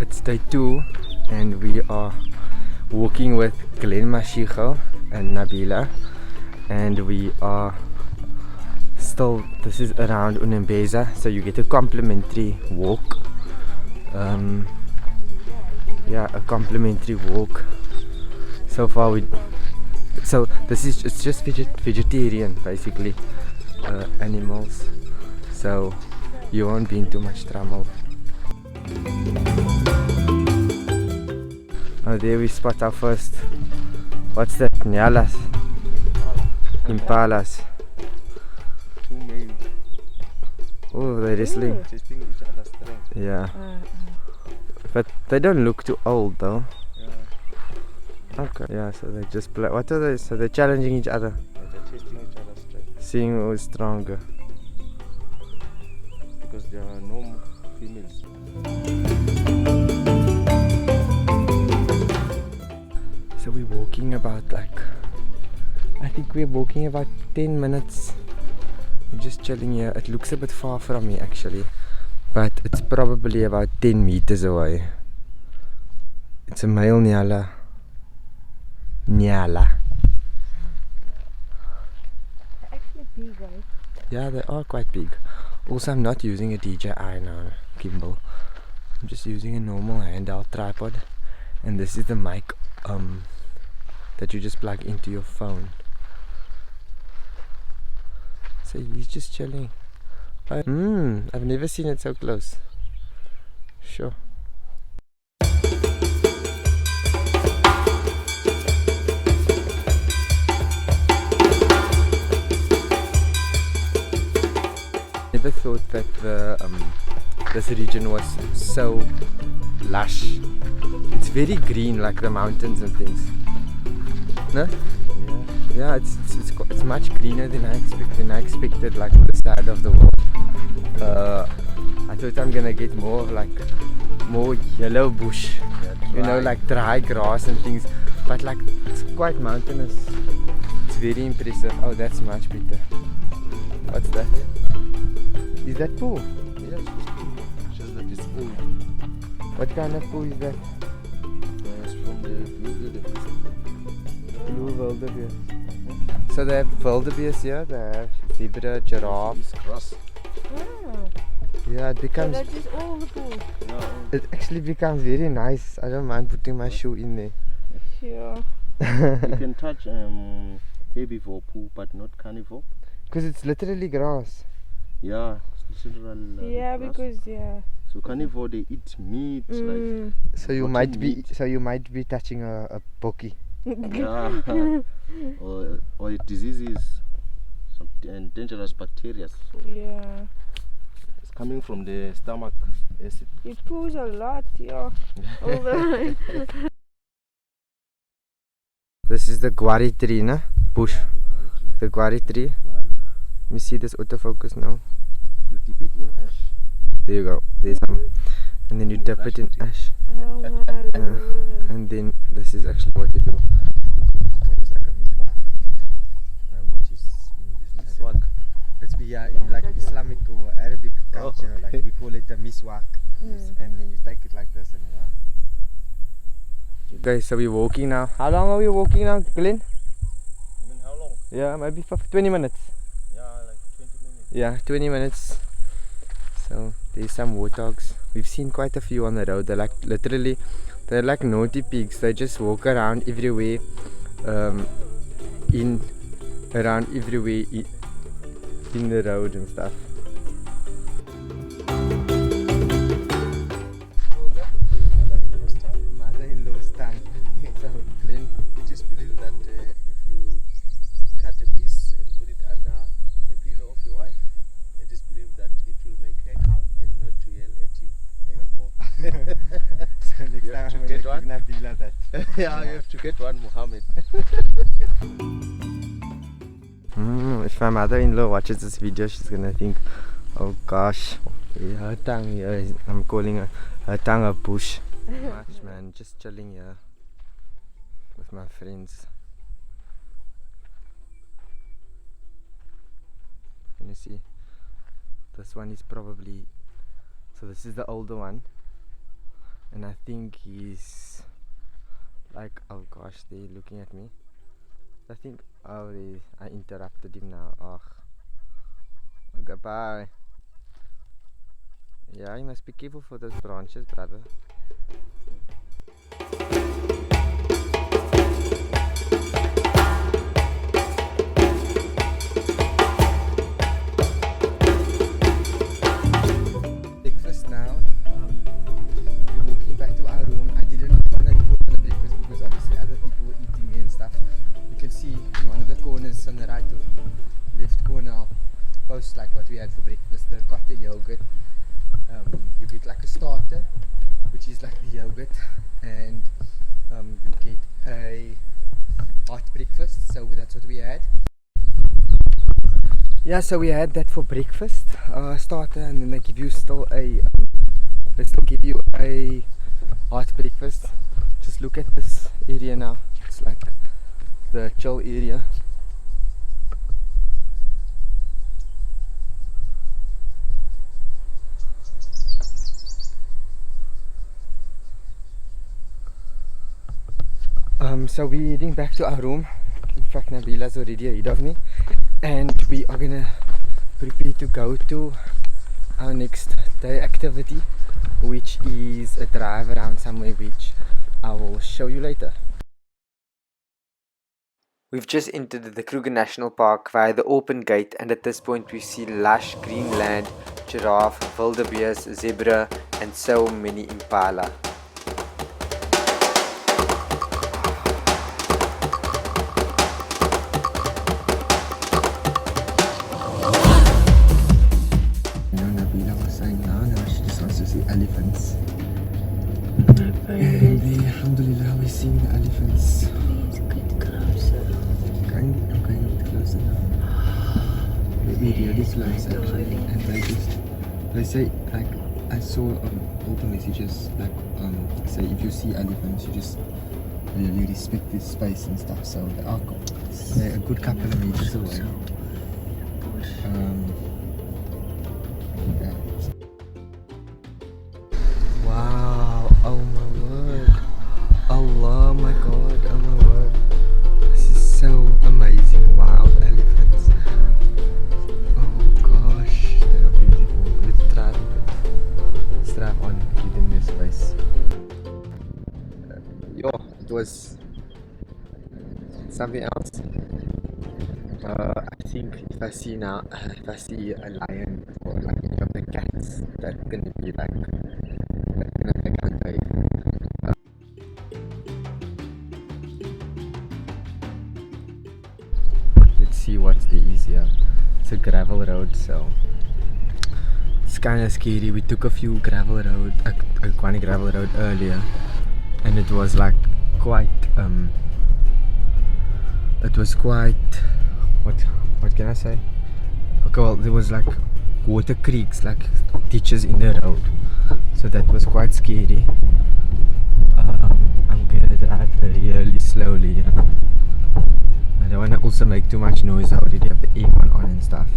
It's day 2 and we are walking with Glenn Mashigo and Nabila, and we are still, this is around Unembeza, so you get a complimentary walk. Yeah, a complimentary walk. So far it's just vegetarian basically, animals, so you won't be in too much trouble. Oh, there we spot our first, what's that, nyalas, impalas. Oh, they're wrestling. Testing each other's strength. Yeah. But they don't look too old though. Yeah. Okay. Yeah, so they just play. What are they? So they're challenging each other. Yeah, they're testing each other's strength. Seeing who is stronger. Because there are no females. So we're walking about I think we're walking about 10 minutes. We're just chilling here. It looks a bit far from me actually, but it's probably about 10 meters away. It's a male nyala. Nyala. They're actually big, right? Yeah, they are quite big. Also, I'm not using a DJI now, gimbal. I'm just using a normal handheld tripod, and this is the mic that you just plug into your phone. So he's just chilling. I've never seen it so close. Sure. Never thought that this region was so lush. It's very green, like the mountains and things. No? Yeah, it's much greener than I expected, like on the side of the world. I thought I'm gonna get more yellow bush, you know, like dry grass and things, but like it's quite mountainous. It's very impressive. Oh, that's much better. What's that? Is that poo? Yes, just that it's old. What kind of poo is that? It's from the Blue wildebeest. So they have wildebeest here, they have zebra, giraffe. It's grass. Yeah, it So becomes, that is all the pool. Yeah. it actually becomes very nice. I don't mind putting my shoe in there. Sure. You can touch herbivore poo, but not carnivore. Because it's literally grass. Yeah, it's literal. Yeah, grass. because So carnivore, they eat meat So you rotten might be meat. touching a bokkie. Yeah. or diseases, some dangerous bacteria. So yeah. it's coming from the stomach acid. It poos a lot, yeah. All the time. This is the guari tree, na? Bush. The guari tree. Let me see this autofocus now. You dip it in ash. There you go. There's some. And then you dip it in ash. Oh my lord. And then this is actually what you do. It's almost like a miswak. Which is in Miswak? It's in like Islamic or Arabic culture, okay. like we call it a miswak. And then you take it like this and Okay, so we're walking now. How long are we walking now, Glenn? You mean how long? Yeah, maybe 20 minutes. Yeah, like 20 minutes. Yeah, 20 minutes. So there's some warthogs. We've seen quite a few on the road. They're like literally, they're like naughty pigs. They just walk around everywhere, in the road and stuff. Mother-in-law's tongue. So Glenn, We just believe that if you cut a piece and put it under a pillow of your wife, it is believed that it will make her calm and not to yell at you anymore. so next You have time to I'm get gonna one. give Nabila that. Yeah, you have to get one, Muhammad. If my mother-in-law watches this video, she's gonna think, oh gosh, her tongue here is, I'm calling her tongue a bush. Much, man, just chilling here with my friends. You see, this one is probably, so this is the older one, and I think he's like, oh gosh, they're looking at me. I think, oh, I interrupted him now. Oh, goodbye. Yeah, you must be careful for those branches, brother. Breakfast now. We're walking back to our room. I didn't want to record the breakfast because obviously other people were eating and stuff. You can see in one of the corners on the right or left corner, I'll post like what we had for breakfast. The cotta yogurt. You get like a starter, which is like the yogurt, and you get a hot breakfast. So that's what we had. Yeah, so we had that for breakfast, starter, and then they give you still a hot breakfast. Just look at this area now. It's like the chill area. So we're heading back to our room. In fact, Nabila's already ahead of me, and we are gonna prepare to go to our next day activity, which is a drive around somewhere, which I will show you later. We've just entered the Kruger National Park via the Orpen Gate, and at this point we see lush green land, giraffe, wildebeest, zebra, and so many impala. Elephants. And alhamdulillah, we're seeing the elephants. Please get closer. I'm going a bit closer now. We're really close actually, and they say, like, I saw all the messages like say if you see elephants, you just really respect this space and stuff. So they're a good couple of meters away. Yeah. Wow, oh my word, Allah, my God, oh my word, this is so amazing. Wild elephants, oh gosh, they are beautiful. Let's drive on, get in this space. It was something else. I think if I see a lion or like any of the cats, that's gonna be like let's see what's the easier. It's a gravel road, so it's kind of scary. We took a few gravel road, one gravel road earlier, and it was like quite what can I say? Okay, well, there was like water creeks, like ditches in the road, so that was quite scary. I'm gonna drive really slowly, you know. I don't want to also make too much noise. I already have the aircon on and stuff.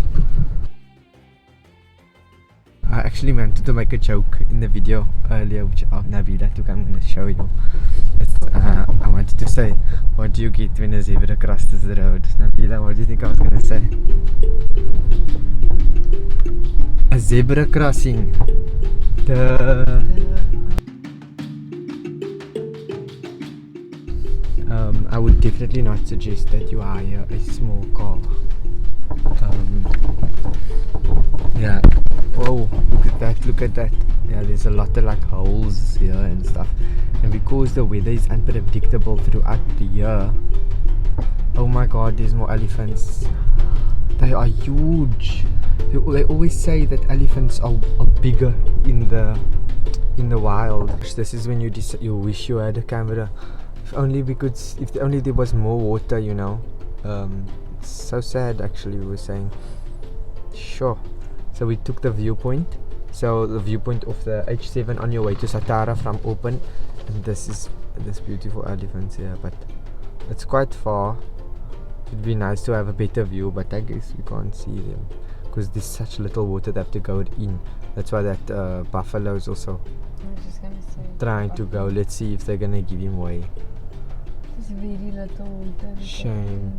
I actually wanted to make a joke in the video earlier, which Nabila took. I'm going to show you. I wanted to say, what do you get when a zebra crosses the road? Nabila, what do you think I was going to say? A zebra crossing. I would definitely not suggest that you hire a small car. Yeah. Whoa, look at that. Yeah, there's a lot of like holes here and stuff. And because the weather is unpredictable throughout the year, oh my god, there's more elephants. They are huge. They always say that elephants are bigger in the wild. This is when you wish you had a camera. If only there was more water, you know. It's so sad actually, we were saying. Sure. So we took the viewpoint. So the viewpoint of the H7 on your way to Satara from Orpen, and this is this beautiful elephants here, but it's quite far. It'd be nice to have a better view, but I guess we can't see them because there's such little water. They have to go in That's why that buffalo is also I was just gonna say. trying to go. Let's see if they're gonna give him way. It's very little. Shame.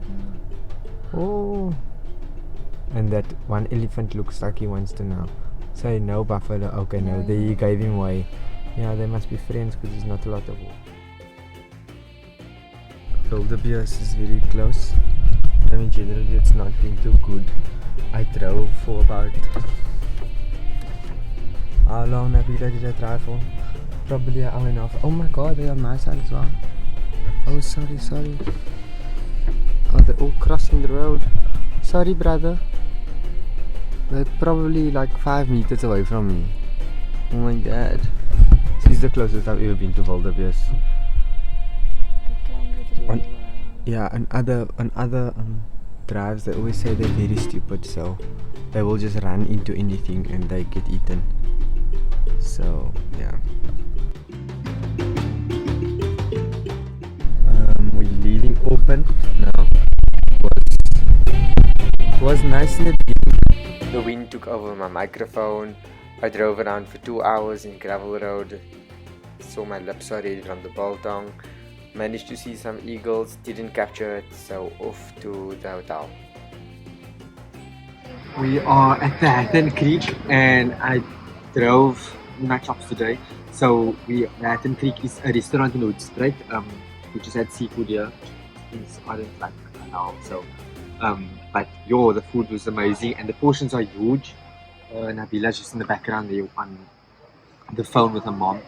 Oh, and that one elephant looks like he wants to know. Say no, buffalo. Okay, no, No, there yeah. you gave him way. Yeah, they must be friends because there's not a lot of walk. Wildebeest is very close. I mean, generally it's not been too good. I drove for about. How long did I drive for? Probably an hour and a half. Oh my god, they're on my side as well. Oh, sorry. Oh, they're all crossing the road. Sorry, brother. They're probably like 5 meters away from me. Oh my god. This is the closest I've ever been to wildebeest. Yeah, on other drives they always say they're very stupid, so they will just run into anything and they get eaten. So yeah. We're leaving Orpen now. It was nice in the beginning. The wind took over my microphone. I drove around for 2 hours in gravel road. Saw my lips already from the biltong. Managed to see some eagles, didn't capture it, so off to the hotel. We are at the Hatton Creek and I drove my chops today. So Hatton Creek is a restaurant in Hoedspruit, which just had seafood here. Things aren't like now, so but the food was amazing and the portions are huge. Nabila's just in the background there on the phone with her mom.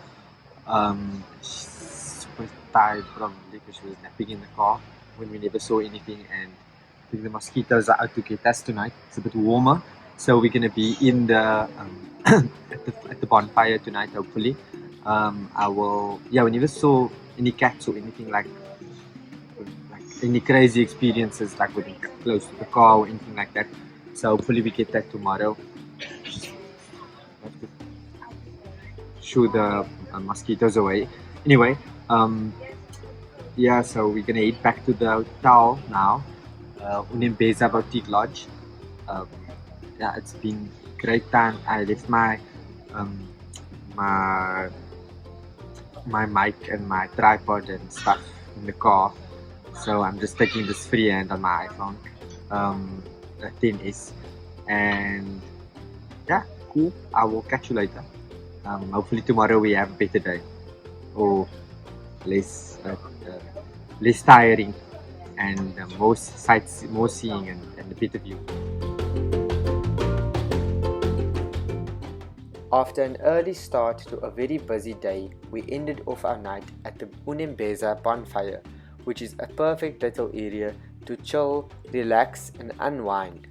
She's super tired probably because she was napping in the car when we never saw anything, and I think the mosquitoes are out to get us tonight. It's a bit warmer, so we're gonna be in the at the bonfire tonight hopefully. We never saw any cats or anything like any crazy experiences like with close to the car or anything like that, so hopefully we get that tomorrow. Have to shoo the mosquitoes away. Anyway, so we're gonna head back to the hotel now, Unembeza Boutique Lodge. It's been a great time. I left my my mic and my tripod and stuff in the car, so I'm just taking this freehand on my iPhone, a 10s, and yeah, cool. I will catch you later. Hopefully tomorrow we have a better day, or less tiring, and more seeing and a better view. After an early start to a very busy day, we ended off our night at the Unembeza bonfire, which is a perfect little area to chill, relax and unwind.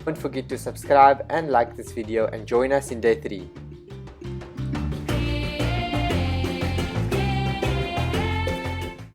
Don't forget to subscribe and like this video and join us in day 3.